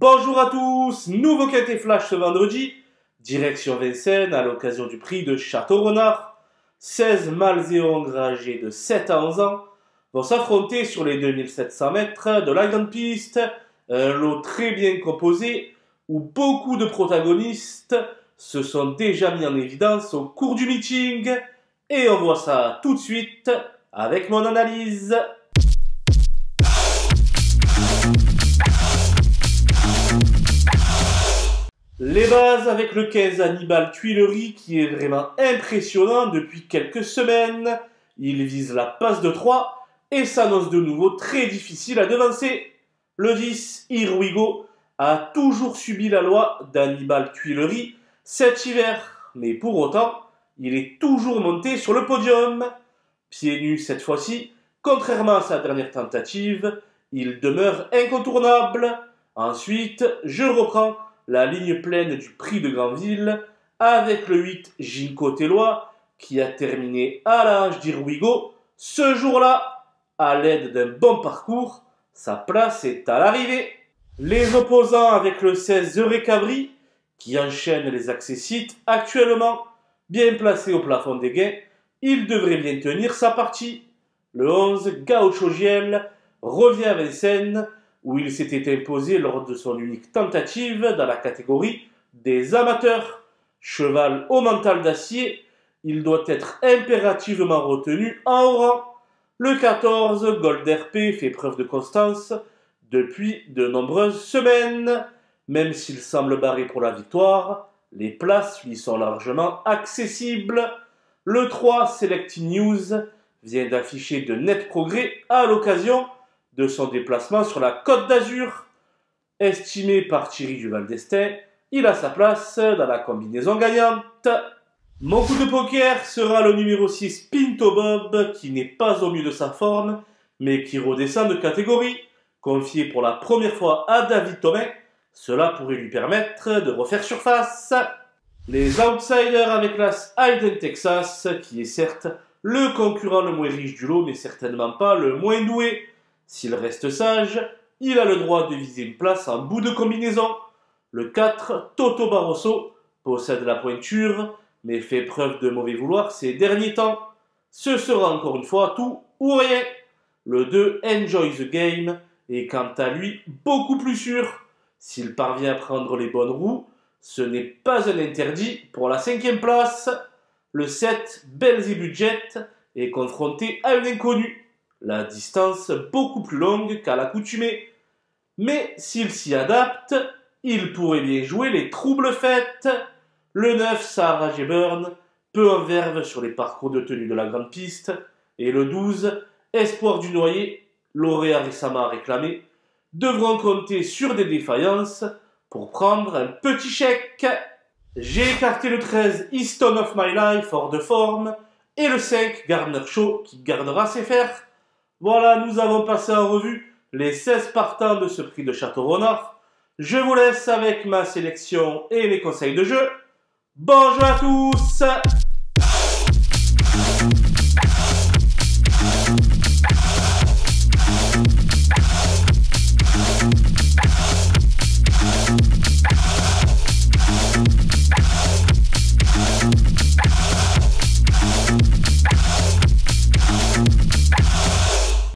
Bonjour à tous, nouveau quintet flash ce vendredi, direction Vincennes à l'occasion du prix de Château-Renard. 16 mâles et ongres âgés de 7 à 11 ans vont s'affronter sur les 2700 mètres de la grande piste, un lot très bien composé où beaucoup de protagonistes se sont déjà mis en évidence au cours du meeting et on voit ça tout de suite avec mon analyse. Les bases avec le 15 Hannibal Tuileries qui est vraiment impressionnant depuis quelques semaines. Il vise la passe de 3 et s'annonce de nouveau très difficile à devancer. Le 10 Here We Go a toujours subi la loi d'Hannibal Tuileries cet hiver, mais pour autant, il est toujours monté sur le podium. Pieds nus cette fois-ci, contrairement à sa dernière tentative, il demeure incontournable. Ensuite, je reprends la ligne pleine du prix de Granville avec le 8 Ginko Tellois qui a terminé à l'âge d'Here We Go. Ce jour-là, à l'aide d'un bon parcours, sa place est à l'arrivée. Les opposants avec le 16 Eurekavri qui enchaîne les accessites actuellement bien placé au plafond des gains, il devrait bien tenir sa partie. Le 11 Gaucho Giel revient à Vincennes où il s'était imposé lors de son unique tentative dans la catégorie des amateurs. Cheval au mental d'acier, il doit être impérativement retenu en haut rang. Le 14, Gold RP, fait preuve de constance depuis de nombreuses semaines. Même s'il semble barré pour la victoire, les places lui sont largement accessibles. Le 3, Selecting News, vient d'afficher de nets progrès à l'occasion de son déplacement sur la Côte d'Azur. Estimé par Thierry Duval d'Estaing, il a sa place dans la combinaison gagnante. Mon coup de poker sera le numéro 6 Pinto Bob, qui n'est pas au mieux de sa forme, mais qui redescend de catégorie. Confié pour la première fois à David Thomain, cela pourrait lui permettre de refaire surface. Les outsiders avec l'as Hayden Texas, qui est certes le concurrent le moins riche du lot, mais certainement pas le moins doué. S'il reste sage, il a le droit de viser une place en bout de combinaison. Le 4, Toto Barroso, possède la pointure, mais fait preuve de mauvais vouloir ces derniers temps. Ce sera encore une fois tout ou rien. Le 2, Enjoy the Game, est quant à lui beaucoup plus sûr. S'il parvient à prendre les bonnes roues, ce n'est pas un interdit pour la 5e place. Le 7, Belzebudget, est confronté à une inconnue. La distance beaucoup plus longue qu'à l'accoutumée. Mais s'il s'y adapte, il pourrait bien jouer les troubles fêtes. Le 9, Sahara Jeburn, peu en verve sur les parcours de tenue de la grande piste. Et le 12, Espoir du Noyer, lauréat récemment réclamé, devront compter sur des défaillances pour prendre un petit chèque. J'ai écarté le 13, Easton of My Life, hors de forme, et le 5, Gardner Show, qui gardera ses fers. Voilà, nous avons passé en revue les 16 partants de ce prix de Château-Renard. Je vous laisse avec ma sélection et les conseils de jeu. Bonjour à tous!